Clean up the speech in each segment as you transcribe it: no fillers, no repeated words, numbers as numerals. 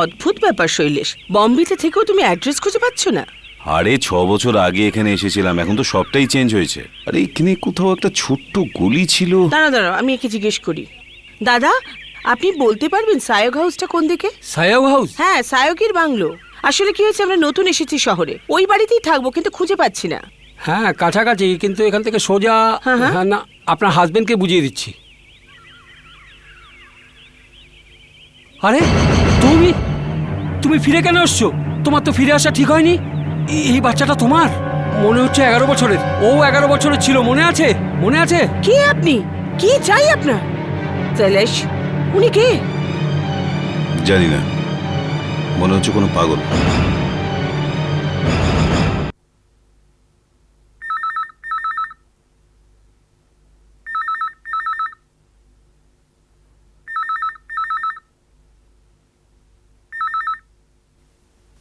অদ্ভুত ব্যাপার শৈলেশ, বম্বেতে থেকেও তুমি অ্যাড্রেস খুঁজে পাচ্ছ না? আরে 6 বছর আগে এখানে এসেছিলাম, এখন তো সবটাই চেঞ্জ হয়েছে। আরে এখানে কোথাও একটা ছোট্ট গলি ছিল। দাঁড়াও, আমি একে জিজ্ঞেস করি। দাদা, আপনি বলতে পারবেন সায়ক হাউসটা কোন দিকে? সায়ক হাউস? হ্যাঁ, সায়কের বাংলো। আসলে কি হয়েছে, আমরা নতুন এসেছি শহরে, ওই বাড়িতেই থাকবো, কিন্তু খুঁজে পাচ্ছি না। হ্যাঁ, কাছাকাছি, কিন্তু এখান থেকে সোজা। হ্যাঁ, না, আপনার হাজবেন্ডকে বুঝিয়ে দিচ্ছি। আরে তুমি তুমি ফিরে কেন এসছো? তোমার তো ফিরে আসা ঠিক হয়নি। এই বাচ্চাটা তোমার মনে হচ্ছে 11 বছরের। ও 11 বছরের ছিল, মনে আছে? মনে আছে? কে আপনি? কি চাই আপনার? শৈলেশ, উনি কে? জানি না, মনে হচ্ছে কোনো পাগল।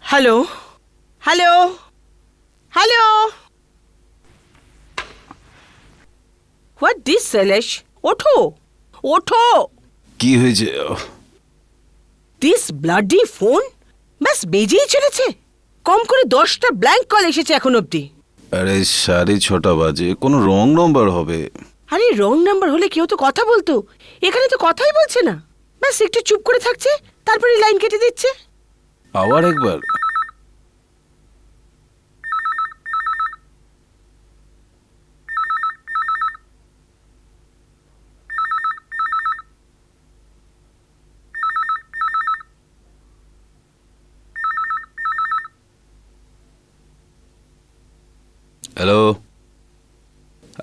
Hello hello hello, what this Shailesh? ওঠো ওঠো। কি হয়েছে? দিস ব্লাডি ফোন ব্যাস বেজেই চলেছে। কম করে 10টা ব্ল্যাঙ্ক কল এসেছে এখন অবধি। আরে 6:30 বাজে, কোনো রং নাম্বার হবে। আরে রং নাম্বার হলে কেউ তো কথা বলতো, এখানে তো কথাই বলছে না। ব্যাস একটু চুপ করে থাকছে, তারপরে লাইন কেটে দিচ্ছে। আবার একবার। হ্যালো।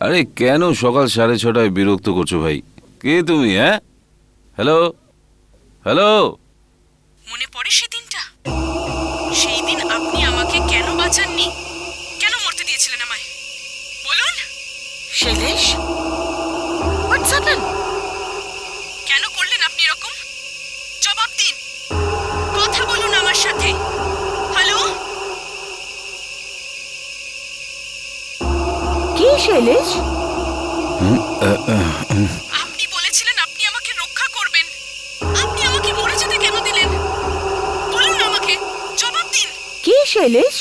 আরে কেন সকাল 6:30টায় বিরক্ত করছো ভাই? কে তুমি? হ্যাঁ, হ্যালো হ্যালো। মনে পড়ে সেদিনটা? সেই দিন আপনি আমাকে কেন বাঁচাননি? কেন মরতে দিয়েছিলেন আমায়? বলুন শৈলেশ, হোয়াটস হ্যাপেন? কেন করলেন আপনি এরকম? জবাব দিন, কথা বলুন আমার সাথে। হ্যালো, কি শৈলেশ? আপনি বলেছিলেন আপনি আমাকে রক্ষা করবেন, আপনি আমাকে মরে যেতে কেন দিলেন? বলুন আমাকে, জবাব দিন। কি শৈলেশ?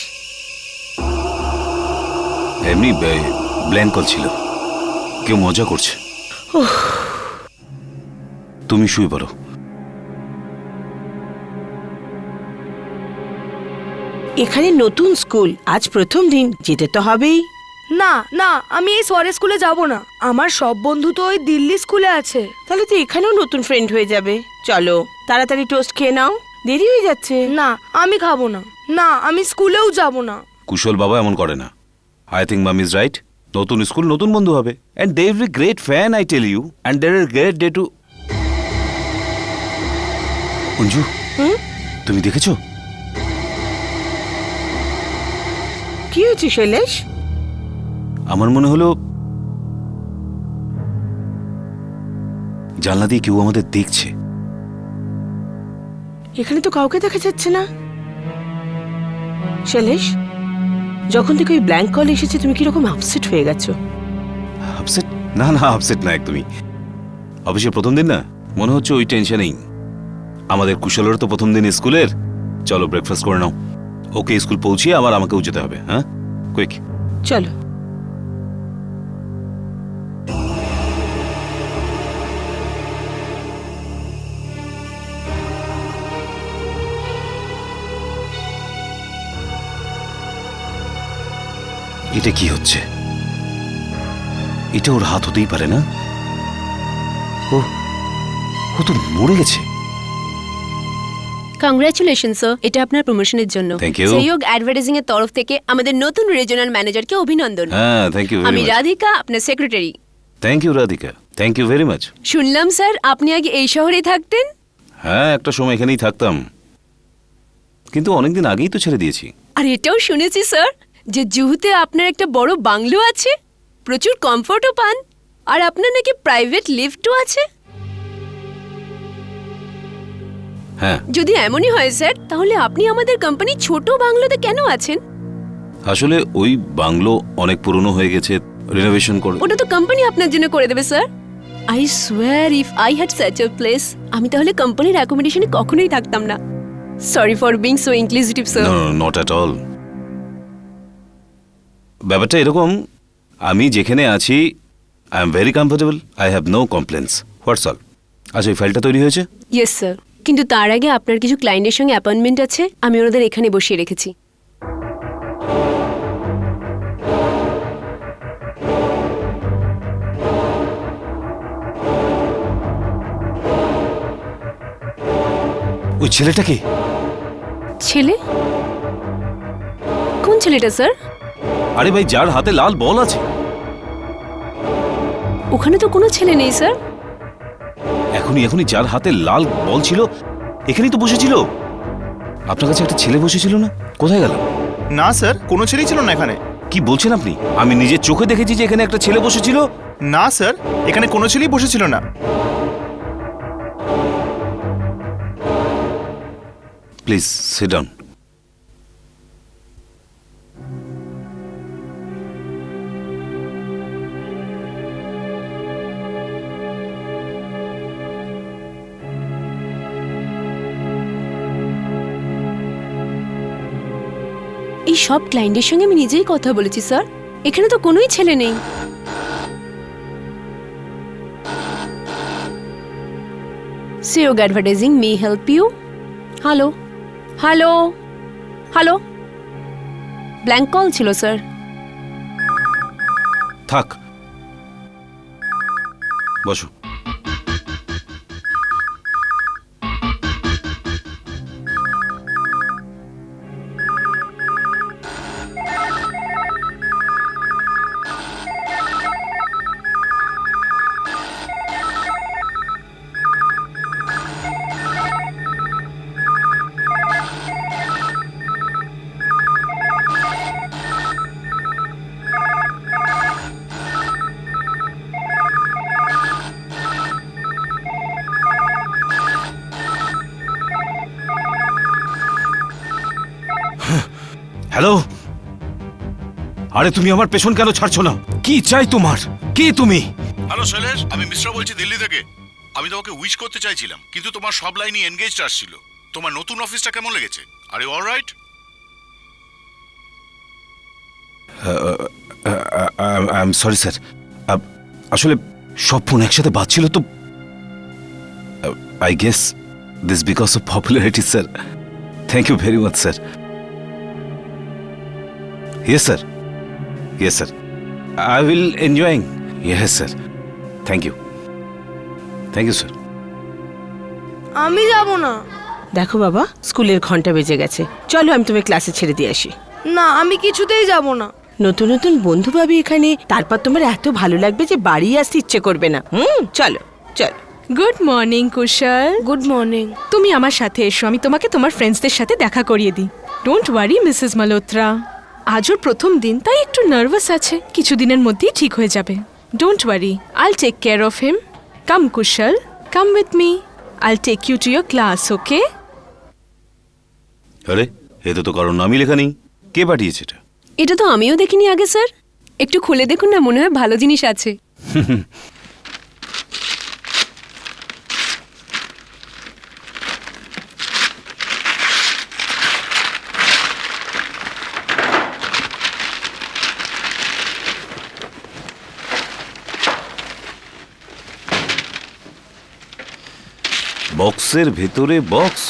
এমনি ব্ল্যাঙ্ক কল ছিল, কেউ মজা করছে। তুমি শুয়ে পড়ো। এখানে নতুন স্কুল, আজ প্রথম দিন, যেতে তো হবেই। না না, আমি এই সরে স্কুলে যাব না। আমার সব বন্ধু তো ওই দিল্লি স্কুলে আছে। তাহলে তো এখানেও নতুন ফ্রেন্ড হয়ে যাবে। চলো তাড়াতাড়ি টোস্ট খেয়ে নাও, দেরি হয়ে যাচ্ছে। না, আমি খাবো না। না, আমি স্কুলেও যাব না। কুশল বাবা এমন করে না। I think mom is right. নতুন স্কুল, নতুন বন্ধু হবে, and they will be great fun, I tell you, and there is great day too. Anju, তুমি দেখেছো? কি হয়েছে শৈলেশ? আমার মনে হলো জানলা দিয়ে কেউ আমাদের দেখছে। এখানে তো কাউকে দেখা যাচ্ছে না। শৈলেশ, যখন থেকে ওই ব্ল্যাঙ্ক কল এসেছে তুমি কিরকম আপসেট হয়ে গেছো? আপসেট? না না, আপসেট না একদমই। অফিসের প্রথম দিন না, মনে হচ্ছে ওই টেনশনেই। আমাদের কুশলের তো প্রথম দিন স্কুলের। চলো ব্রেকফাস্ট করে নাও, ওকে স্কুল পৌঁছিয়ে আবার আমাকেও যেতে হবে। হ্যাঁ, কুইক চলো। এটা কি হচ্ছে? এটা ওর হাত হতেই পারে না। ও তো মরে গেছে। কংগ্রাচুলেশন স্যার, এটা আপনার প্রমোশনের জন্য। Thank you. সহযোগ অ্যাডভার্টাইজিং এর তরফ থেকে আমাদের নতুন রিজিওনাল ম্যানেজারকে অভিনন্দন। হ্যাঁ, থ্যাংক ইউ ভেরি আমি মাচ। রাধিকা, আপনার secretary. Thank you Radhika, thank you very much. শুনলাম স্যার আপনি আগে এই শহরেই থাকতেন। হ্যাঁ, একটা সময় এখানেই থাকতাম, কিন্তু অনেকদিন আগেই তো ছেড়ে দিয়েছি। আর এটাও শুনেছি স্যার যে জুহুতে আপনার একটা বড় বাংলো আছে, প্রচুর কমফোর্টও পান, আর আপনার নাকি প্রাইভেট লিফটও আছে। হ্যাঁ, যদি এমনই হয় স্যার, তাহলে আপনি আমাদের কোম্পানি ছোট বাংলোতে কেন আছেন? আসলে ওই বাংলো অনেক পুরনো হয়ে গেছে, রিনোভেশন করে। ওটা তো কোম্পানি আপনার জন্য করে দেবে sir. I swear if I had such a place, আমি তাহলে কোম্পানির অ্যাকোমোডেশনে কখনোই থাকতাম না। Sorry for being so inclusive sir. Not at all. ব্যাপারটা এরকম, আমি যেখানে আছি I am very comfortable, I have no complaints, what's all. আচ্ছা, এই ফাইলটা তৈরি হয়েছে? ইয়েস স্যার, কিন্তু তার আগে আপনার কিছু ক্লায়েন্টের সঙ্গে অ্যাপয়েন্টমেন্ট আছে, আমি ওনাদের এখানে বসিয়ে রেখেছি। ওই ছেলেটা কি? ছেলে? কোন ছেলেটা স্যার? আরে ভাই, যার হাতে লাল বল আছে। ওখানে তো কোনো ছেলে নেই স্যার। এখনই যার হাতে লাল বল ছিল এখানেই তো বসেছিল। আপনার কাছে একটা ছেলে বসেছিল না, কোথায় গেল? না স্যার, কোনো ছেলেই ছিল না এখানে। কি বলছেন আপনি? আমি নিজের চোখে দেখেছি যে এখানে একটা ছেলে বসেছিল। না স্যার, এখানে কোনো ছেলেই বসেছিল না। Please sit down. এই সব ক্লায়েন্টের সঙ্গে আমি নিজেই কথা বলেছি স্যার, এখানে তো কোনোই ছেলে নেই। সিওগ advertising may help you. Hello hello hello, blank call ছিল স্যার। থাক, বসো। হ্যালো, আরে তুমি আমার পেছন কেন ছাড়ছো না? কি চাই তোমার? কি তুমি? হ্যালো শৈলেশ, আমি মিশ্রা বলছি দিল্লি থেকে। আমি তোমাকে উইশ করতে চাইছিলাম, কিন্তু তোমার সব লাইনই এনগেজড আসছিল। তোমার নতুন অফিসটা কেমন লেগেছে? Are you alright? I am sorry sir, আসলে সব ফোন একসাথে বাজছিল তো। I guess this because of popularity sir. Thank you very much sir. Yes, sir. Yes, sir. I will enjoying. Yes, sir. Thank you. Thank you, sir. আমি যাব না। দেখো বাবা, স্কুলের ঘন্টা বেজে গেছে, চলো আমি তোমায় ক্লাসে ছেড়ে দিয়ে আসি। না, আমি কিছুতেই যাব না। নতুন নতুন বন্ধু পাবি এখানে, তারপর তোমার এত ভালো লাগবে যে বাড়ি আসতে ইচ্ছে করবে না। চলো চলো। Good morning Kushal. Good morning. তুমি আমার সাথে এসো, আমি তোমাকে তোমার ফ্রেন্ডসদের সাথে দেখা করিয়ে দিই। ডোন্ট ওয়ারি মিসেস মালহোত্রা, আজ ওর প্রথম দিন, তাই একটু নার্ভাস আছে, কিছুদিনের মধ্যেই ঠিক হয়ে যাবে। Don't worry, I'll take care of him. Come Kushal, come with me, I'll take you to your class, okay? আরে এতে তো কারণ নামই লেখা নেই, কে পাঠিয়েছে এটা? এটা তো আমিও দেখিনি আগে স্যার, একটু খুলে দেখুন না, মনে হয় ভালো জিনিস আছে। বক্সের ভেতরে বক্স?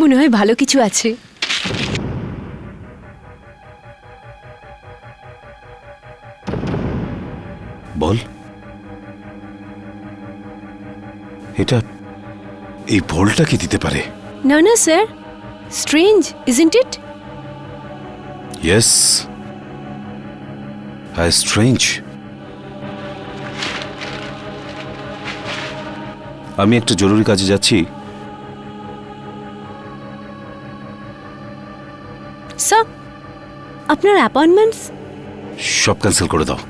মনে হয় ভালো কিছু আছে। বল, এটা এই বলটা কি দিতে পারে? না না sir, strange isn't it? Yes, strange. আমি একটা জরুরি কাজে যাচ্ছি। স্যার, আপনার অ্যাপয়েন্টমেন্টস? সব ক্যান্সেল করে দাও।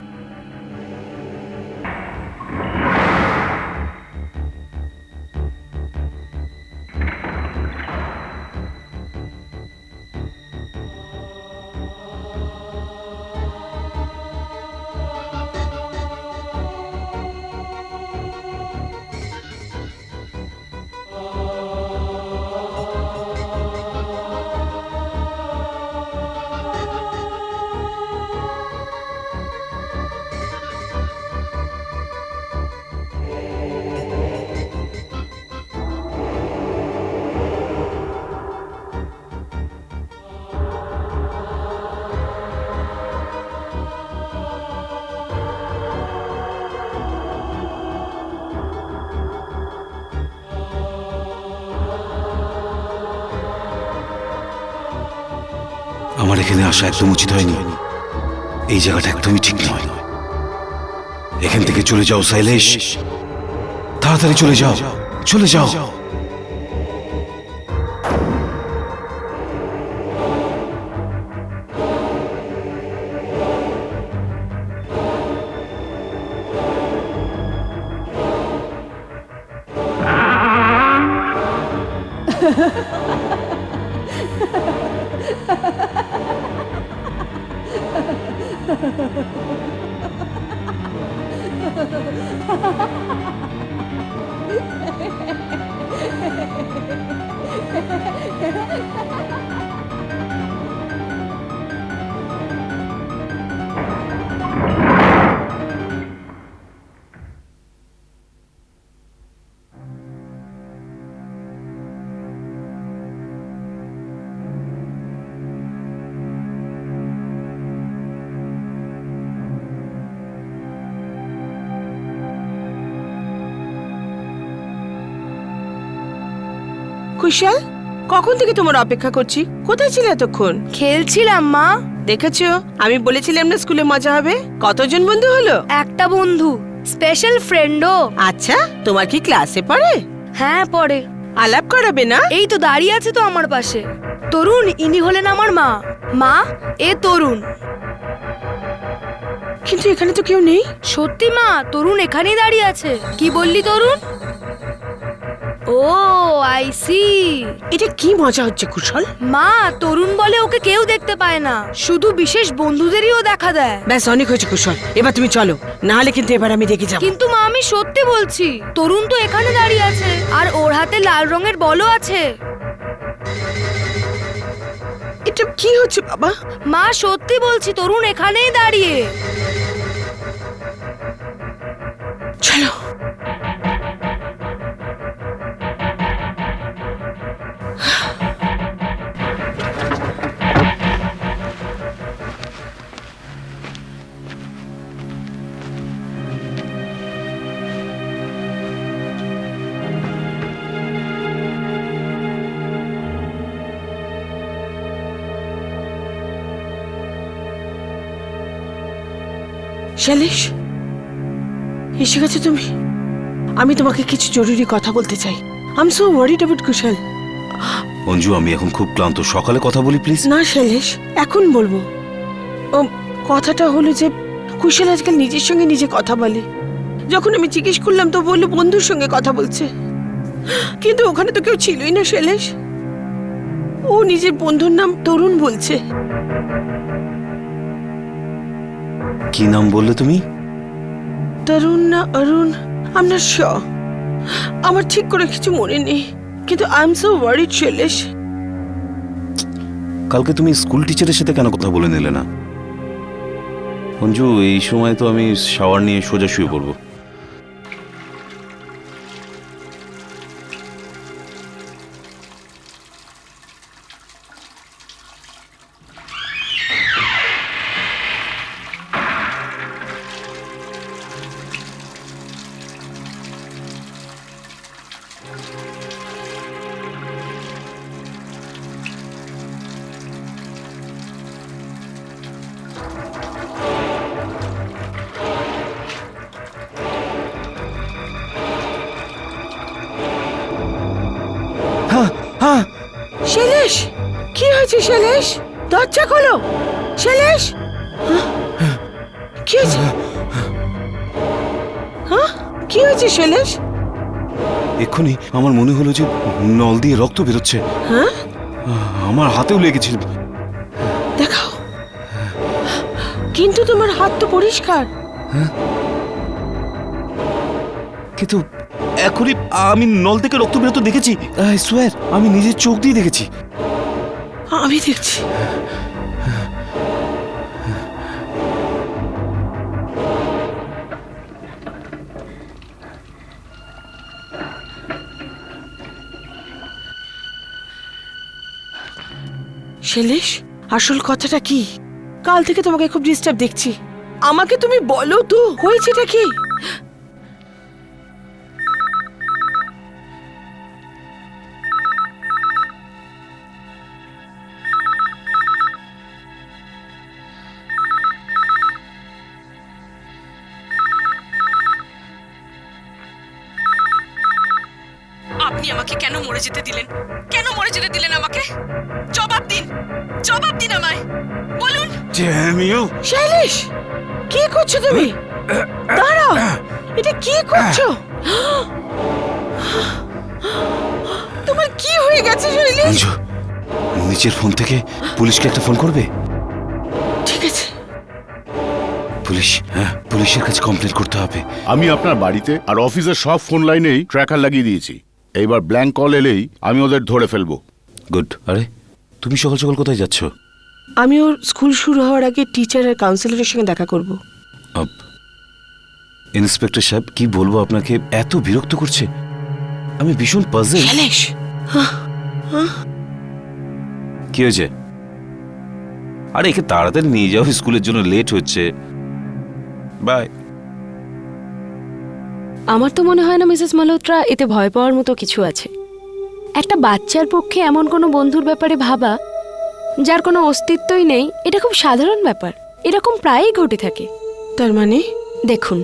আমার এখানে আসা একদম উচিত হয়নি। এই জায়গাটা একদমই ঠিক নয়। এখান থেকে চলে যাও শৈলেশ, তাড়াতাড়ি চলে যাও, চলে যাও। কুশল, কখন থেকে তোমার অপেক্ষা করছি। কোথায় ছিলে এতক্ষণ? খেলছিলাম মা। দেখেছো, আমি বলেছিলাম না স্কুলে মজা হবে। কতজন বন্ধু হলো? একটা বন্ধু, স্পেশাল ফ্রেন্ডও। আচ্ছা, তোমার কি ক্লাসে পড়ে? হ্যাঁ পড়ে। আলাপ করাবে না? এই তো দাঁড়িয়ে আছে তো আমার পাশে। তরুণ, ইনি হলেন আমার মা। মা, এ তরুণ। কিন্তু এখানে তো কেউ নেই। সত্যি মা, তরুণ এখানেই দাঁড়িয়ে আছে। কি বললি তরুণ? ও আই সি। এটা কি মজা হচ্ছে কুশল? মা, তরুণ বলে ওকে কেউ দেখতে পায় না, শুধু বিশেষ বন্ধুদেরই ও দেখা দেয়। ব্যাস, অনেক হয়েছে কুশল, এবার তুমি চলো, না হলে কিন্তু এবার আমি দেখে যাবো। কিন্তু মা, আমি সত্যি বলছি, তরুণ তো এখানে দাঁড়িয়ে আছে, আর ওর হাতে লাল রঙের বলও আছে। এটা কি হচ্ছে বাবা? মা সত্যি বলছি, তরুণ এখানেই দাঁড়িয়ে। চলো। শৈলেশ, এসে গেছো তুমি? আমি তোমাকে কিছু জরুরি কথা বলতে চাই। I am so worried about Kushal. Anju, আমি এখন খুব ক্লান্ত, সকালে কথা বলি প্লিজ। না শৈলেশ, এখন বলবো। ও, কথাটা হলো যে কুশল আজকাল নিজের সঙ্গে নিজে কথা বলে। যখন আমি জিজ্ঞেস করলাম তো বললো বন্ধুর সঙ্গে কথা বলছে, কিন্তু ওখানে তো কেউ ছিলই না শৈলেশ। ও নিজের বন্ধুর নাম তরুণ বলছে। কি নাম বললে তুমি? তরুণ না অরুণ, আই এম নট শিওর। আমার ঠিক করে কিছু মনে নেই, কিন্তু I am so worried Shailesh. কালকে তুমি স্কুল টিচারের সাথে কেন কথা বলে নিলে না? অঞ্জু, এই সময় তো আমি শাওয়ার নিয়ে সোজা শুয়ে পড়বো। শৈলেশ, কি হয়েছে শৈলেশ? দরজা খোলো শৈলেশ। কি হয়েছে? হ্যাঁ, কি হয়েছে শৈলেশ? এক্ষুনি আমার মনে হলো যে নল দিয়ে রক্ত বেরোচ্ছে। হ্যাঁ, আমার হাতেও লেগেছিল। দেখাও। কিন্তু তোমার হাত তো পরিষ্কার। কিন্তু এখনই আমি নল থেকে রক্ত বেরোতে দেখেছি। আই সোয়ার, আমি নিজের চোখ দিয়ে দেখেছি। আমি দেখছি। শৈলেশ, আসল কথাটা কি? কাল থেকে তোমাকে খুব ডিস্টার্ব দেখছি। আমাকে তুমি বলো তো, হয়েছেটা কি? আমাকে কেন মরে যেতে দিলেন? কেন মরে যেতে দিলেন আমাকে? জবাব দিন, জবাব দিন আমায়, বলুন। শৈলেশ, কি করছো তুমি? দাঁড়াও, এটা কি করছো? তোমার কি হয়ে গেছে শৈলেশ? অঞ্জু, নিচের ফোন থেকে পুলিশকে একটা ফোন করবে? ঠিক আছে। পুলিশের কাছে কমপ্লেন করতে হবে। আমি আপনার বাড়িতে আর অফিসের সব ফোন লাইনেই ট্র্যাকার লাগিয়ে দিয়েছি। এইবার ব্ল্যাঙ্ক কল এলেই আমি ওদের ধরে ফেলবো। গুড। আরে তুমি সকাল সকাল কোথায় যাচ্ছ? আমি ওর স্কুল শুরু হওয়ার আগে টিচার আর কাউন্সিলরের সঙ্গে দেখা করব। ইন্সপেক্টর সাহেব, কি বলবো আপনাকে, এত বিরক্ত করছে, আমি ভীষণ পাজল। শৈলেশ, কি হয়েছে? আরে একে তাড়াতাড়ি নিয়ে যাও, স্কুলের জন্য লেট হচ্ছে। বাই। আমার তো মনে হয় না মিসেস মালহোত্রা এতে ভয় পাওয়ার মতো কিছু আছে। একটা বাচ্চার পক্ষে এমন কোনো বন্ধুর ব্যাপারে ভাবা যার কোনো অস্তিত্বই নেই, এটা খুব সাধারণ ব্যাপার। এরকম প্রায়ই ঘটে থাকে। তার মানে? দেখুন,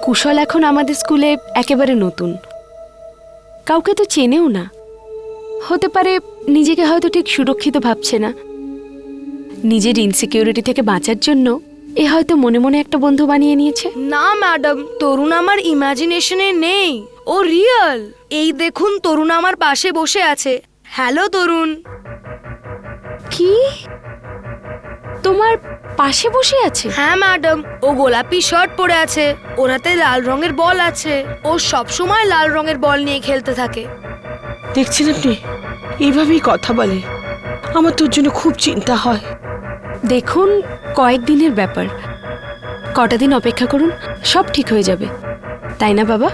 কুশল এখন আমাদের স্কুলে একেবারে নতুন, কাউকে তো চেনেও না। হতে পারে নিজেকে হয়তো ঠিক সুরক্ষিত ভাবছে না। নিজের ইনসিকিউরিটি থেকে বাঁচার জন্য এ হয়তো মনে মনে একটা বন্ধু বানিয়ে নিয়েছে। না ম্যাডাম, তরুণ আমার ইমাজিনেশনে নেই, ও রিয়েল। এই দেখুন, তরুণ আমার পাশে বসে আছে। হ্যালো তরুণ। কি? তোমার পাশে বসে আছে? হ্যাঁ ম্যাডাম, ও গোলাপি শার্ট পরে আছে, ওর হাতে লাল রঙের বল আছে। ও সব সময় লাল রঙের বল নিয়ে খেলতে থাকে। দেখছেন আপনি, এইভাবেই কথা বলে। আমার তোর জন্য খুব চিন্তা হয়। দেখুন, কয়েকদিনের ব্যাপার, কটা দিন অপেক্ষা করুন, সব ঠিক হয়ে যাবে, তাই না বাবা?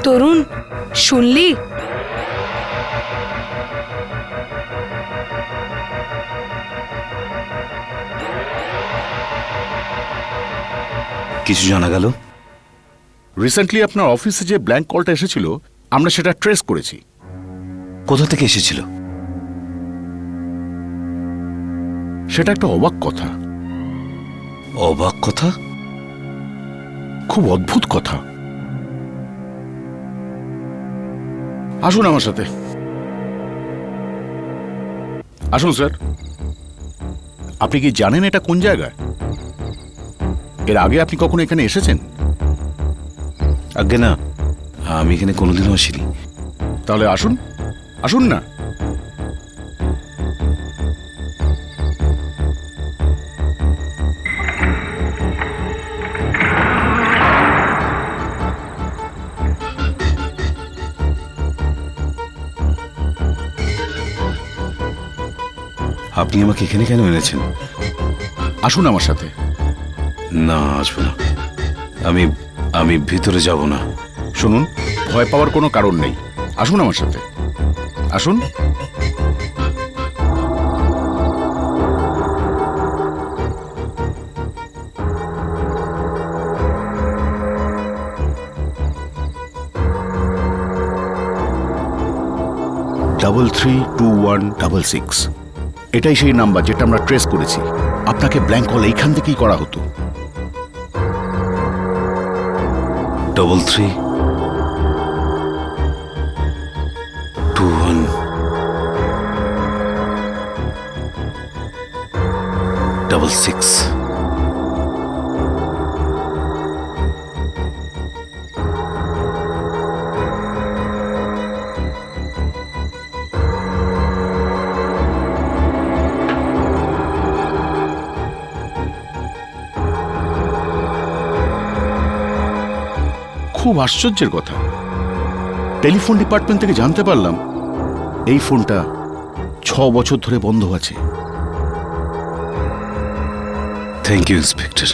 তরুণ, শুনলি? কিছু জানা গেল? রিসেন্টলি আপনার অফিসে যে ব্ল্যাঙ্ক কলটা এসেছিল, আমরা সেটা ট্রেস করেছি। কোথা থেকে এসেছিল? সেটা একটা অবাক কথা। অবাক কথা? খুব অদ্ভুত কথা। আসুন আমার সাথে। আসুন স্যার। আপনি কি জানেন এটা কোন জায়গায়? এর আগে আপনি কখনো এখানে এসেছেন? আগে না, আমি এখানে কোনোদিনও আসিনি। তাহলে আসুন, আসুন না। আপনি আমাকে এখানে কেন এনেছেন? আসুন আমার সাথে। না, আসবো না। আমি ভিতরে যাব না। শুনুন, ভয় পাওয়ার কোনো কারণ নেই। আসুন আমার সাথে, আসুন। ডাবল 32166 এটাই সেই নাম্বার যেটা আমরা ট্রেস করেছি। আপনাকে ব্ল্যাঙ্ক কল এইখান থেকেই করা হতো। 332166। খুব আশ্চর্যের কথা, টেলিফোন ডিপার্টমেন্ট থেকে জানতে পারলাম এই ফোনটা 6 বছর ধরে বন্ধ আছে। থ্যাংক ইউ ইন্সপেক্টর,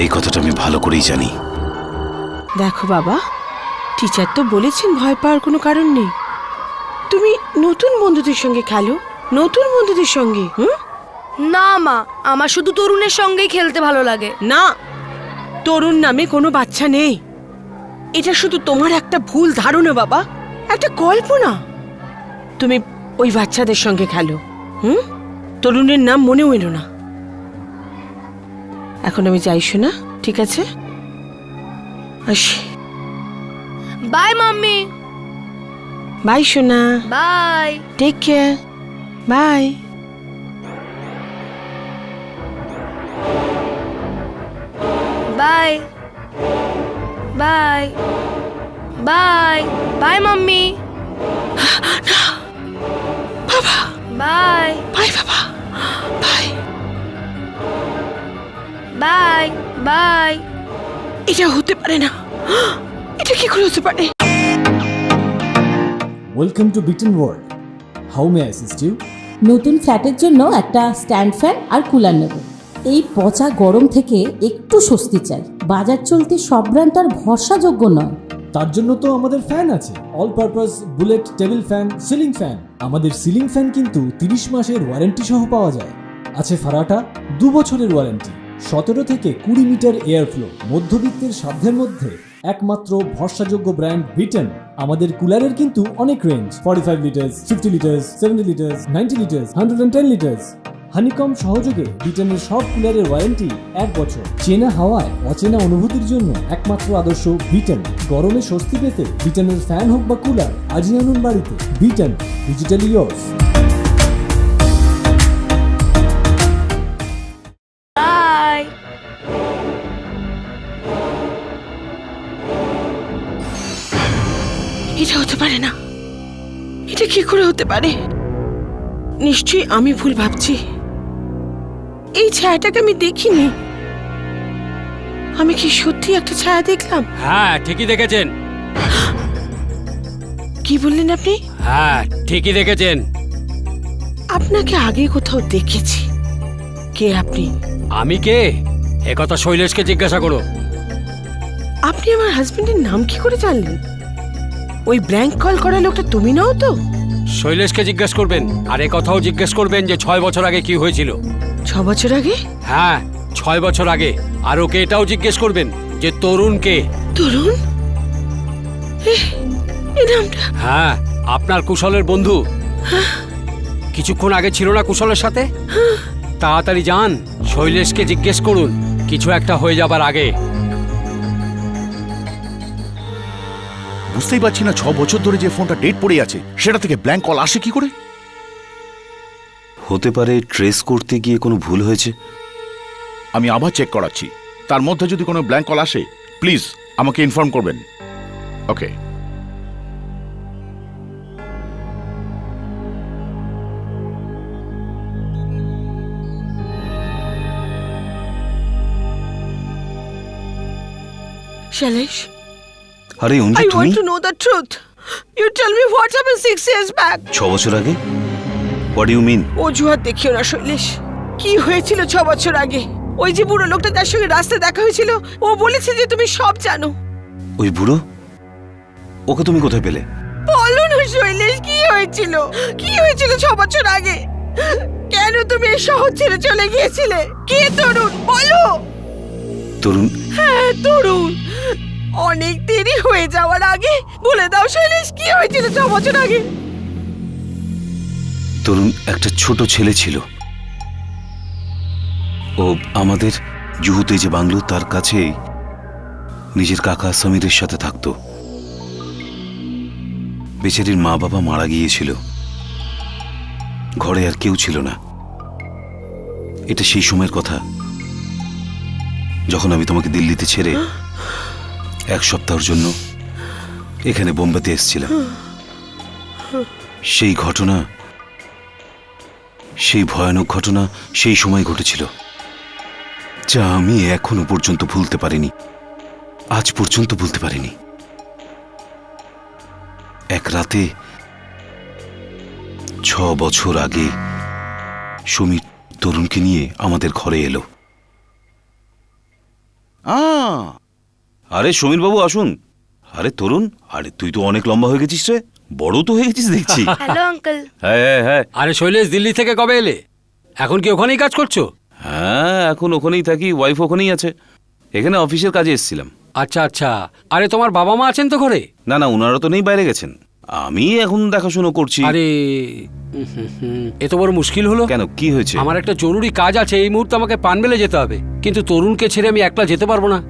এই কথাটা আমি ভালো করেই জানি। দেখো বাবা, টিচার তো বলেছেন ভয় পাওয়ার কোনো কারণ নেই। তুমি নতুন বন্ধুদের সঙ্গে খেলো, নতুন বন্ধুদের সঙ্গে। না মা, আমার শুধু তরুণের সঙ্গেই খেলতে ভালো লাগে। না, তরুণ নামে কোনো বাচ্চা নেই। এটা শুধু তোমার একটা ভুল ধারণা বাবা, একটা কল্পনা। তুমি ওই বাচ্চাদের সঙ্গে খেলো। তরুণের নাম মনেও এলো না। এখন আমি যাই শোনা, ঠিক আছে? আসি। Bye mummy. বাই সোনা, bye. Take care, bye. Bye bye bye bye mummy. বাবা, বাই বাই বাবা, বাই। Bye bye. এটা হতে পারে না, এটা কি করে হতে পারে? Welcome to Bitten world. How may assist you? নতুন ফ্ল্যাটের জন্য একটা স্ট্যান্ড ফ্যান আর কুলার নেব। এই পচা গরম থেকে একটু স্বস্তি চাই। বাজার চলতে সব ব্র্যান্ড আর ভরসাযোগ্য নয়। তার জন্য তো আমাদের ফ্যান আছে, all purpose bullet table fan, ceiling fan. আমাদের সিলিং ফ্যান কিন্তু 30 মাসের ওয়ারেন্টি সহ পাওয়া যায়। আছে ফারাটা 2 বছরের ওয়ারেন্টি, 17 থেকে 20 মিটার এয়ার ফ্লো। মধ্যবিত্তের সাধ্যের মধ্যে একমাত্র ভরসাযোগ্য ব্র্যান্ড বিটেন। আমাদের কুলারের কিন্তু অনেক range, 45 litres, 50 litres, 70 litres, 90 litres, 110 litres. Honeycomb সহযোগে বিটেনের সব কুলারের ওয়ারেন্টি 1 বছর। চেনা হাওয়ায় অচেনা অনুভূতির জন্য একমাত্র আদর্শ বিটেন। গরমে স্বস্তি পেতে বিটেনের ফ্যান হোক বা কুলার আজই আনুন বাড়িতে। Beaten, digitally yours. বাই। এটা হতে পারে না, এটা কি করে হতে পারে? নিশ্চয়ই আমি ভুল ভাবছি। এই ছায়াটাকে আমি দেখিনি। আমি কি সত্যি একটা ছায়া দেখলাম? হ্যাঁ ঠিকই দেখেছেন। কি বললেন আপনি? হ্যাঁ ঠিকই দেখেছেন। আপনাকে আগে কোথাও দেখেছি। কে আপনি? আমি কে একথা শৈলেশকে জিজ্ঞাসা করো। আপনি আমার হাজবেন্ডের নাম কি করে জানলেন? ওই ব্ল্যাঙ্ক কল করা লোকটা তুমি নও তো? শৈলেশকে জিজ্ঞেস করবেন, আর কথাও জিজ্ঞেস করবেন যে 6 বছর আগে কি হয়েছিল। 6 বছর আগে? হ্যাঁ 6 বছর আগে। আর ওকে এটাও জিজ্ঞেস করবেন যে তরুণ কে। তরুণ? এই নামটা? হ্যাঁ আপনার কুশলের বন্ধু। কিছুক্ষণ আগে ছিল না কুশলের সাথে? তাড়াতাড়ি যান, শৈলেশকে জিজ্ঞেস করুন কিছু একটা হয়ে যাবার আগে। বুঝতেই পারছি না 6 বছর ধরে যে ফোনটা ডেট পড়ে আছে সেটা থেকে ব্ল্যাঙ্ক কল আসে কি করে? হতে পারে ট্রেস করতে গিয়ে কোনো ভুল হয়েছে। আমি আবার চেক করাচ্ছি, তার মধ্যে যদি কোনো ব্ল্যাঙ্ক কল আসে প্লিজ আমাকে ইনফর্ম করবেন। ওকে। শৈলেশ, আরে অঞ্জু I তুমি want to know the truth. You tell me what happened 6 years back. 6 বছর আগে? What do you mean? অজুহাত দেখিও না শৈলেশ। কি হয়েছিল 6 বছর আগে? ওই যে বুড়ো লোকটা যার সঙ্গে রাস্তায় দেখা হয়েছিল, ও বলেছে যে তুমি সব জানো। ওই বুড়ো? ওকে তুমি কোথায় পেলে? বলো না শৈলেশ, কি হয়েছিল? কি হয়েছিল 6 বছর আগে? কেন তুমি এই শহর ছেড়ে চলে গিয়েছিলে? কে তরুণ? বলো। তরুণ? হ্যাঁ তরুণ। অনেক দেরি হয়ে যাওয়ার আগে বলে দাও শৈলেশ, কি হয়েছিল 6 বছর আগে? তরুণ একটা ছোট ছেলে ছিল। ও আমাদের জুহুতে যে বাংলো তার কাছেই নিজের কাকা সমীরের সাথে থাকতো। বেচারির মা বাবা মারা গিয়েছিল, ঘরে আর কেউ ছিল না। এটা সেই সময়ের কথা যখন আমি তোমাকে দিল্লিতে ছেড়ে 1 সপ্তাহের জন্য এখানে বোম্বেতে এসেছিলাম। সেই ঘটনা, সেই ভয়ানক ঘটনা সেই সময় ঘটেছিল, যা আমি এখনো পর্যন্ত ভুলতে পারিনি। আজ পর্যন্ত ভুলতে পারিনি। এক রাতে 6 বছর আগে সমীর তরুণকে নিয়ে আমাদের ঘরে এলো। আরে সমীর বাবু আসুন। আরে তরুণ, আরে তুই তো অনেক লম্বা হয়ে গেছিস রে, বড় তো হয়ে গেছিস দেখছি। Hello uncle. হ্যাঁ হ্যাঁ হ্যাঁ। আরে শৈলেশ দিল্লি থেকে কবে এলে? এখন কি ওখানেই কাজ করছো? হ্যাঁ এখন ওখানেই থাকি, ওয়াইফ ওখানেই আছে। এখানে অফিসের কাজে এসেছিলাম। আচ্ছা আচ্ছা। আরে তোমার বাবা মা আছেন তো ঘরে? না না, ওনারা তো নেই, বাইরে গেছেন। আমি এখন দেখাশুনো করছি। আরে এত বড় মুশকিল হলো কেন, কি হয়েছে? আমার একটা জরুরি কাজ আছে, এই মুহূর্তে আমাকে পানবেলে যেতে হবে, কিন্তু তরুণকে ছেড়ে আমি একলা যেতে পারবো না।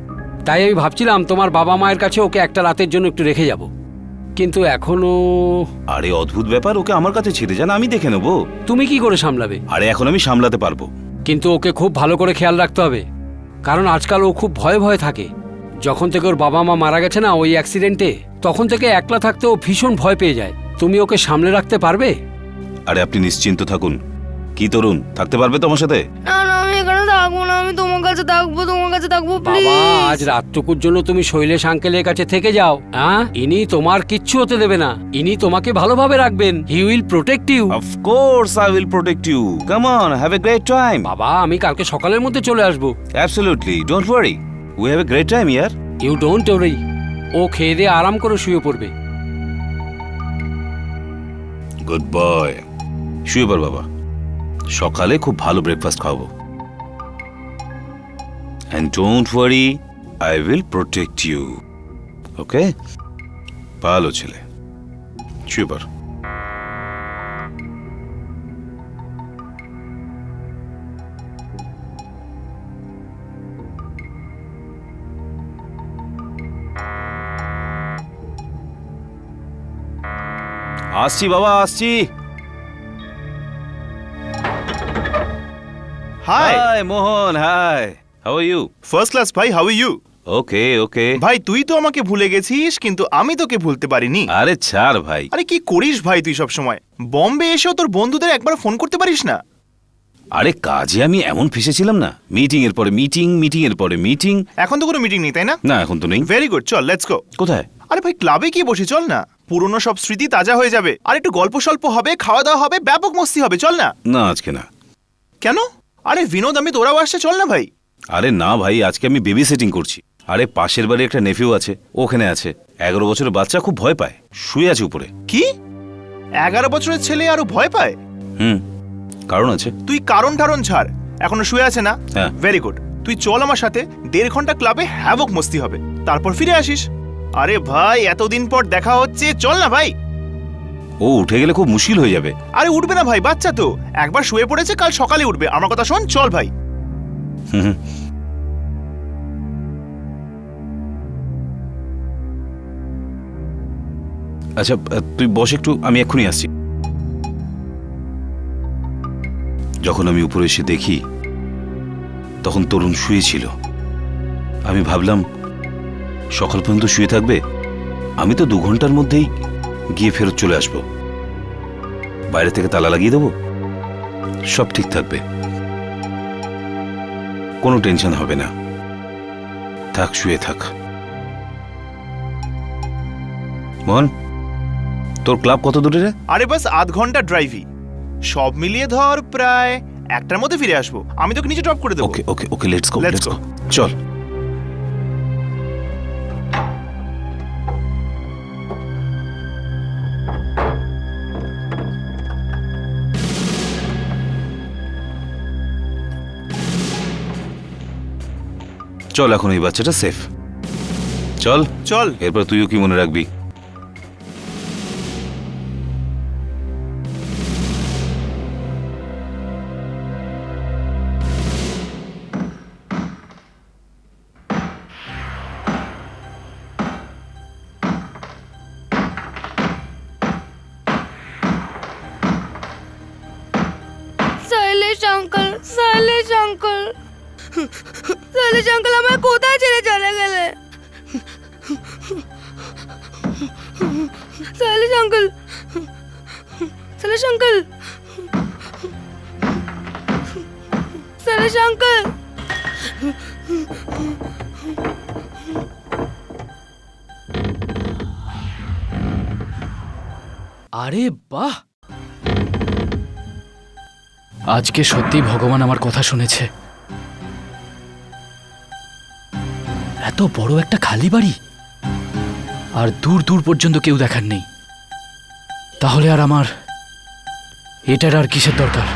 তাই আমি ভাবছিলাম তোমার বাবা মায়ের কাছে ওকে একটা রাতের জন্য একটু রেখে যাব, কিন্তু এখনো। আরে অদ্ভুত ব্যাপার, ওকে আমার কাছে ছেড়ে যান, আমি দেখে নেবো। তুমি কি করে সামলাবে? আরে এখন আমি সামলাতে পারবো। কিন্তু ওকে খুব ভালো করে খেয়াল রাখতে হবে, কারণ আজকাল ও খুব ভয়ে ভয়ে থাকে। যখন থেকে ওর বাবা মা মারা গেছে না ওই অ্যাক্সিডেন্টে, তখন থেকে একলা থাকতে ও ভীষণ ভয় পেয়ে যায়। তুমি ওকে সামলে রাখতে পারবে? আরে আপনি নিশ্চিন্ত থাকুন। কি তরুণ, থাকতে পারবে তোমার সাথে? না না, আমি এখানে থাকবো না, আমি তোমার কাছে থাকবো, তোমার কাছে থাকবো বাবা, প্লিজ। আজ রাতটুকুর জন্য তুমি শৈলেশ আঙ্কেলের কাছে থেকে যাও। হ্যাঁ, ইনি তোমার কিচ্ছু হতে দেবে না, ইনি তোমাকে ভালোভাবে রাখবেন। He will protect you. Of course I will protect you. Come on, have a great time. বাবা, আমি কালকে সকালের মধ্যে চলে আসবো। Absolutely, don't worry, we have a great time ইয়ার। You don't worry. ও খেয়ে দিয়ে আরাম করে শুয়ে পড়বে। Good boy. শুয়ে পড় বাবা, সকালে খুব ভালো ব্রেকফাস্ট খাওয়াবো। And don't worry, I will protect you. Okay? ভালো ছেলে, শুয়ে পড়। আসছি বাবা, আসছি। Hi hi Mohan, hi. How are you? First class ভাই, how are you? Okay okay. ভাই তুই তো আমাকে ভুলে গেছিস, কিন্তু আমি তোকে ভুলতে পারিনি। আরে ছাড় ভাই। আরে কি করিস ভাই তুই সব সময়? বম্বে এসেও তোর বন্ধুদের একবার ফোন করতে পারিস না? আরে কাজে আমি এমন ফেসেছিলাম না, মিটিং এর পরে মিটিং, মিটিং এর পরে মিটিং। এখন তো কোনো মিটিং নেই তাই না? না এখন তো নেই। ভেরি গুড, চল লেটস গো। কোথায়? আরে ভাই ক্লাবে কি বসে, চল না, পুরনো সব স্মৃতি তাজা হয়ে যাবে, আর একটু গল্প স্বল্প হবে, খাওয়া দাওয়া হবে, ব্যাপক মস্তি হবে, চল না। না আজকে না। কেন? আরে বিনোদ আমি তোরাও আসছে, চল না ভাই। আরে না ভাই, আজকে আমি বেবি সেটিং করছি। আরে পাশের বাড়ি একটা নেফিউ আছে, ওখানে আছে। 11 বছরের বাচ্চা, খুব ভয় পায়, শুয়ে আছে উপরে। কি 11 বছরের ছেলে আরো ভয় পায়? কারণ আছে। তুই কারণ ঠারণ ছাড়, এখনো শুয়ে আছে না? হ্যাঁ। ভেরি গুড, তুই চল আমার সাথে, 1.5 ঘন্টা ক্লাবে হ্যাভক মস্তি হবে, তারপর ফিরে আসিস। আরে ভাই এতদিন পর দেখা হচ্ছে, চল না ভাই। ও উঠে গেলে খুব মুশকিল হয়ে যাবে। আরে উঠবে না ভাই, বাচ্চা তো, একবার শুয়ে পড়েছে, কাল সকালে উঠবে, আমার কথা শোন, চল ভাই। হুম। আচ্ছা তুই বস একটু, আমি এক্ষুনি আসছি। যখন আমি উপরে এসে দেখি তখন তরুণ শুয়েছিল। আমি ভাবলাম সকাল পর্যন্ত শুয়ে থাকবে, আমি তো 2 ঘন্টার মধ্যেই গিয়ে ফেরত চলে আসব। বাইরে থেকে তালা লাগিয়ে দেবো, সব ঠিক থাকবে, কোনো টেনশন হবে না। থাক, শুয়ে থাক। মোহন, তোর ক্লাব কত দূরে রে? আরে বাস 1/2 ঘন্টা ড্রাইভই, সব মিলিয়ে ধর প্রায় 1টার মধ্যে ফিরে আসবো। আমি তোকে নিচে ড্রপ করে দেবো। Okay okay okay, let's go Let's let's go. Go, চল। চল, এখন এই বাচ্চাটা সেফ। চল চল। এরপর তুইও কি মনে রাখবি? Shailesh uncle, Shailesh uncle, Shailesh uncle আমার কোথায় ছেড়ে চলে গেলে? Shailesh uncle, Shailesh uncle, Shailesh uncle. আরে বাহ, আজকে সত্যি ভগবান আমার কথা শুনেছে। এত বড় একটা খালি বাড়ি, আর দূর দূর পর্যন্ত কেউ দেখার নেই। তাহলে আর আমার এটার আর কিসের দরকার?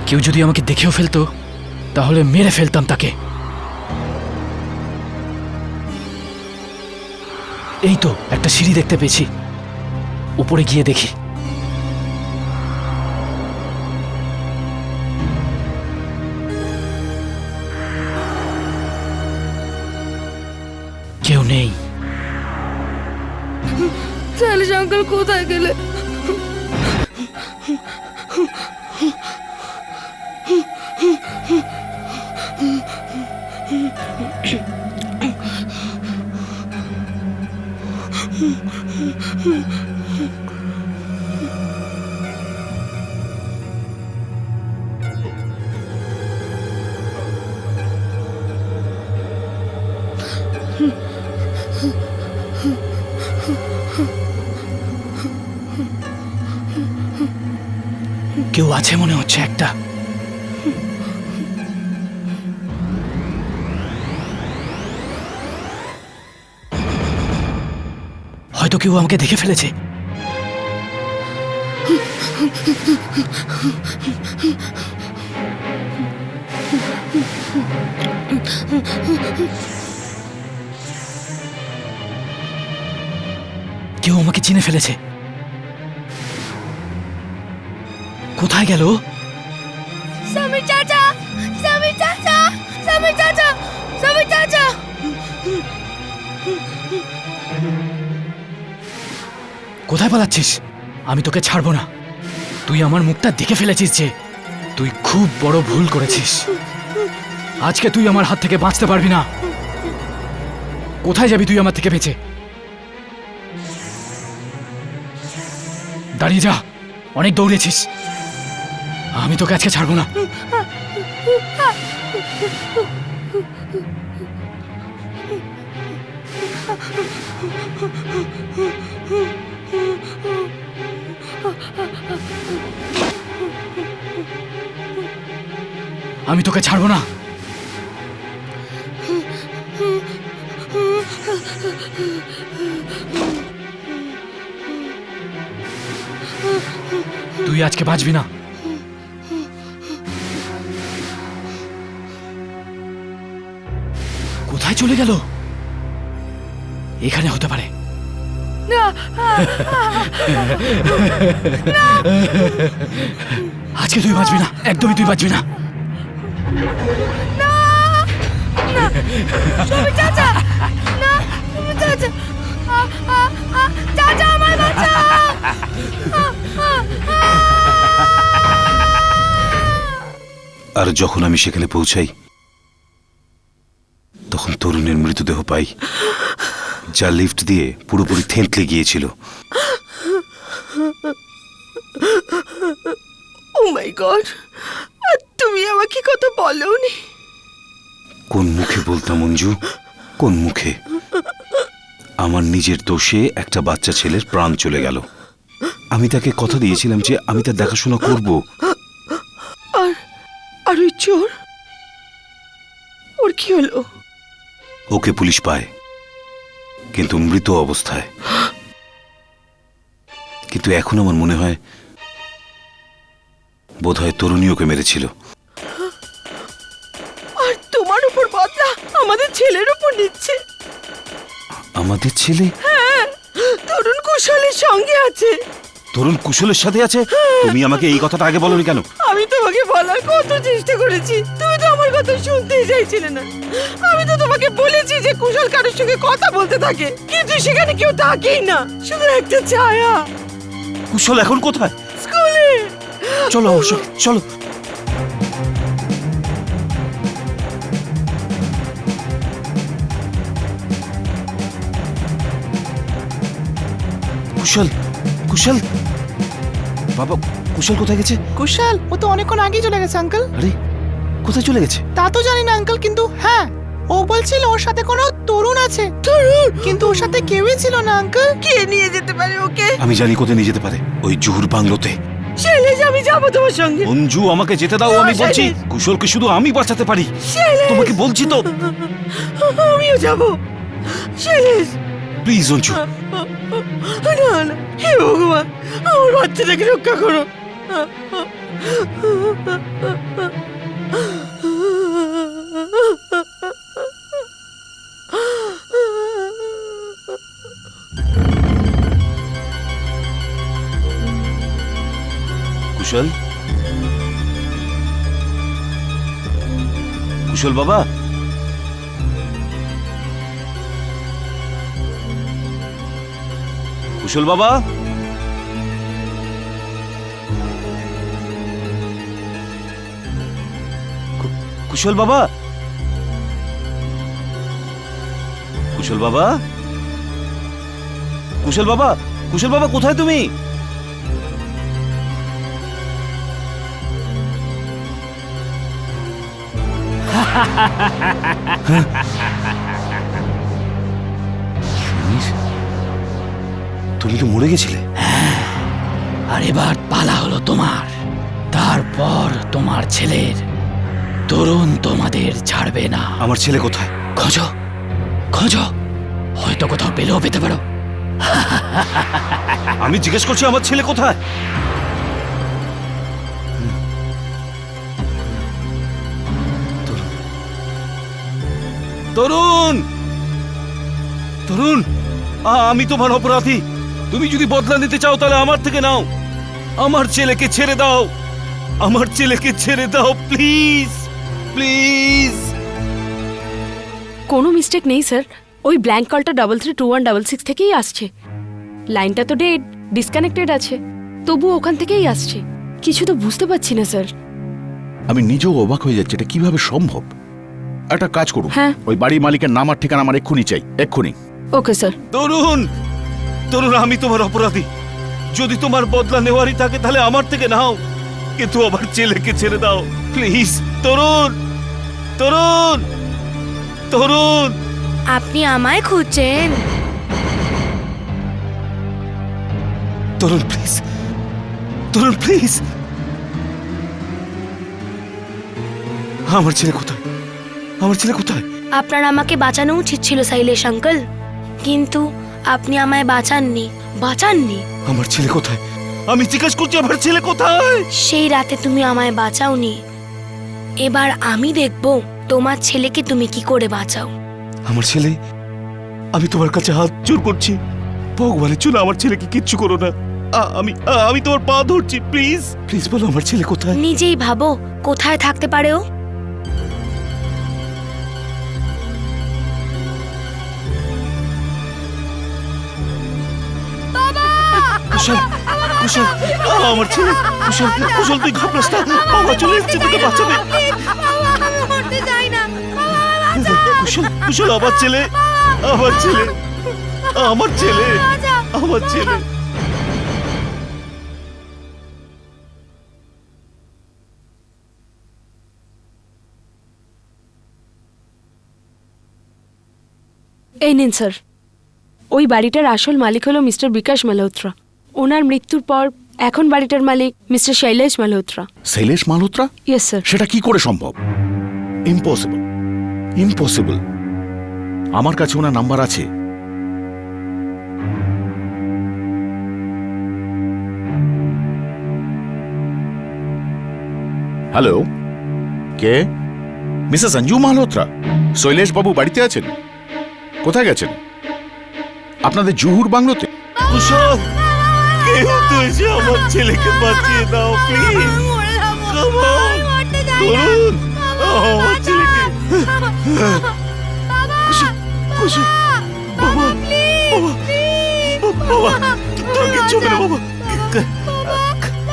কেউ যদি আমাকে দেখেও ফেলতো তাহলে মেরে ফেলতাম তাকে। এই তো একটা সিঁড়ি দেখতে পেয়েছি, উপরে গিয়ে দেখি। কেউ নেই। শৈলেশ আঙ্কেল কোথায় গেলে? কেউ আছে মনে হচ্ছে একটা। হয়তো কেউ আমাকে দেখে ফেলেছে। কেউ আমাকে চিনে ফেলেছে। কোথায় গেল? সমীর চাচা, সমীর চাচা, সমীর চাচা, সমীর চাচা। কোথায় পালাচ্ছিস? আমি তোকে ছাড়বো না। তুই আমার মুখটা দেখে ফেলেছিস যে। তুই খুব বড় ভুল করেছিস। আজকে তুই আমার হাত থেকে বাঁচতে পারবি না। কোথায় যাবি তুই আমার থেকে বেঁচে? দাঁড়িয়ে যা, অনেক দৌড়েছিস। আমি তোকে আজকে ছাড়বো না। আমি তোকে ছাড়বো না। তুই আজকে বাঁচবি না। কোথায় চলে গেল? এখানে হতে পারে। আজকে তুই বাঁচবি না, একদমই তুই বাঁচবি না। চাচা, না, চাচা, চাচা আমায় বাঁচাও। আর যখন আমি সেখানে পৌঁছাই তখন তরুণের মৃতদেহ পাই, যা লিফট দিয়ে পুরোপুরি থেঁতলে গিয়েছিল। ও মাই গড, আর তুমি আমাকে কথা বলোনি? কোন মুখে বলতাম অঞ্জু, কোন মুখে? আমার নিজের দোষে একটা বাচ্চা ছেলের প্রাণ চলে গেল। আমি তাকে কথা দিয়েছিলাম যে আমি তার দেখাশোনা করব। আর ওই চোর, ওর কি হলো? ওকে পুলিশ পায়, কিন্তু মৃত অবস্থায়। কিন্তু এখন আমার মনে হয় বোধহয় তরুণী ওকে মেরেছিল। আর তোমার উপর বদলা আমাদের ছেলের উপর নিচ্ছে। আমাদের ছেলে? হ্যাঁ, তরুণ কুশলের সঙ্গে আছে। তরুণ কুশলের সাথে আছে? তুমি আমাকে এই কথাটা আগে বলনি কেন? আমি তোমাকে বলার কত চেষ্টা করেছি, তুমি তো আমার কথা শুনতেই চাইছিলে না। আমি তো তোমাকে বলেছি যে কুশল কারোর সঙ্গে কথা বলতে থাকে, কিন্তু সেখানে কেউ থাকেই না, শুধু একটা ছায়া। কুশল এখন কোথায়? স্কুলে। চলো অবশ্য, চলো। কুশল, কুশল, বাবা, কুশল কোথায় গেছে? কুশল, ও তো অনেকক্ষণ আগেই চলে গেছে আঙ্কেল। আরে কোথায় চলে গেছে? তা তো জানি না আঙ্কেল, কিন্তু হ্যাঁ, ও বলছিল ওর সাথে কোনো তরুণ আছে। তরুণ? কিন্তু ওর সাথে কেউই ছিল না আঙ্কেল। কে নিয়ে যেতে পারে ওকে? আমি জানি কোথায় নিয়ে যেতে পারে, ওই জুহুর বাংলোতে। শৈলেশ, আমি যাবো তোমার সঙ্গে। অঞ্জু, আমাকে যেতে দাও। আমি বলছি কুশলকে শুধু আমি বাঁচাতে পারি। তোমাকে বলছি তো। আমিও যাবো। শৈলেশ, প্লিজ অঞ্জু। না না, হে ভগবান, আমার বাচ্চাটাকে রক্ষা করো। কুশল, কুশল বাবা, কুশল বাবা, কুশল বাবা, কুশল বাবা, কুশল বাবা, কুশল বাবা, কোথায় তুমি? তুমি তো মরে গেছিলে। আর এবার পালা হলো তোমার। তারপর তোমার ছেলের তরুণ তোমাদের ছাড়বে না। আমার ছেলে কোথায়? খোঁজো, খোঁজো, হয়তো কোথাও পেলেও পেতে পারো। আমি জিজ্ঞেস করছি আমার ছেলে কোথায়? তরুণ, তরুণ, আমি তোমার অপরাধী। তুমি যদি বদলা নিতে চাও তাহলে আমার থেকে নাও। আমার ছেলেকে ছেড়ে দাও, আমার ছেলেকে ছেড়ে দাও, প্লিজ, প্লিজ। কোনো মিস্টেক নেই স্যার, ওই ব্ল্যাঙ্ক কলটা 332166 থেকেই আসছে। লাইনটা তো ডেড, ডিসকানেক্টেড আছে, তবু ওখান থেকেই আসছে। কিছু তো বুঝতে পারছি না স্যার। আমি নিজেও অবাক হয়ে যাচ্ছি, এটা কিভাবে সম্ভব। একটা কাজ করুন, হ্যাঁ। ওই বাড়ির মালিকের নাম আর ঠিকানা আমার এক্ষুনি চাই, এক্ষুনি। Okay sir. তরুণ, তরুণ, আমি তোমার অপরাধী। যদি তোমার বদলা নেওয়ারই থাকে তাহলে আমার থেকে নাও, কিন্তু আমার ছেলেকে ছেড়ে দাও, প্লিজ। তরুণ, তরুণ, তরুণ। আপনি আমায় খুঁজছেন? তরুণ প্লিজ, তরুণ প্লিজ। আমার ছেলে কোথায়? আমার ছেলে কোথায়? আপনার আমাকে বাঁচানো উচিত ছিল শৈলেশ আঙ্কেল, কিন্তু আপনি আমায় বাঁচাননি, বাঁচাননি। আমার ছেলে কোথায়? আমি জিজ্ঞাসা করছি আমার ছেলে কোথায়? সেই রাতে তুমি আমায় বাঁচাওনি, এবার আমি দেখব তোমার ছেলেকে তুমি কি করে বাঁচাও। আমার ছেলে, আমি তোমার কাছে হাত জোর করছি, ভগবানের জন্য আমার ছেলেকে কিচ্ছু করো না। আমি তোমার পা ধরছি, প্লিজ, প্লিজ বলো আমার ছেলে কোথায়? নিজেই ভাবো কোথায় থাকতে পারে ও। কুশল, কুশল, আমার ছেলে, কুশল, কুশল, তুই ঘাবড়াস না, বাবা চলে এসেছে তোকে বাঁচাবে। কুশল, কুশল, আমার ছেলে, আমার ছেলে, আমার ছেলে, আমার ছেলে। এই নিন স্যার, ওই বাড়িটার আসল মালিক হলো মিস্টার বিকাশ মালহোত্রা। ওনার মৃত্যুর পর এখন বাড়িটার মালিক mister Shailesh Malhotra. Shailesh Malhotra? Yes sir. সেটা কি করে সম্ভব? Impossible, impossible. আমার কাছে ওনার নাম্বার আছে। হ্যালো, কে? মিসেস অঞ্জু মালহোত্রা? শৈলেশ বাবু বাড়িতে আছেন? কোথায় গেছেন? আপনাদের জুহুর বাংলোতে? কুশল, কেউ তো এসে আমার ছেলেকে বাঁচিয়ে দাও, প্লিজ। তরুণ, আমার ছেলেকে। কুশল, কুশল, বাবা, বাবা, বাবা, তোর কিচ্ছু হবে না বাবা।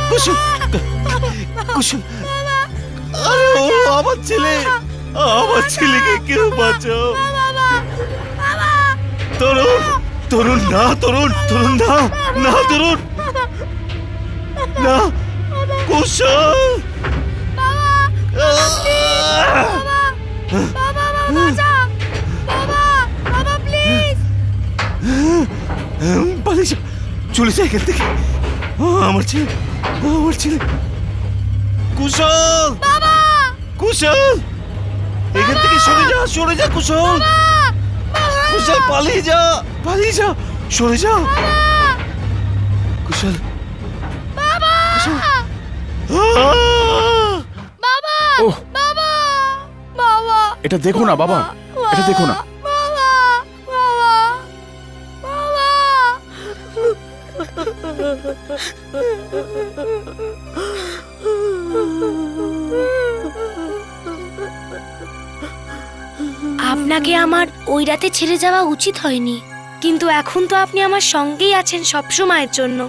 কুশল, কুশল, আরে ও আমার ছেলে, আমার ছেলেকে কেউ বাঁচাও। তরুণ, তরুণ, না, তরুণ, তরুণ, না, না, তরুণ, না, কুশল। পালিয়ে যা, চলে যা এখান থেকে। আমার ছেলে, আমার ছেলে। কুশল, কুশল, এখান থেকে সরে যা, সরে যা, কুশল, কুশল, পালিয়ে যা, পালিয়ে যা, সরে যা, কুশল, কুশল। ওহ, এটা দেখো না বাবা, এটা দেখো না। আপনাকে আমার ওই রাতে ছেড়ে যাওয়া উচিত হয়নি। কিন্তু এখন তো আপনি আমার সঙ্গেই আছেন সব সময়ের জন্য।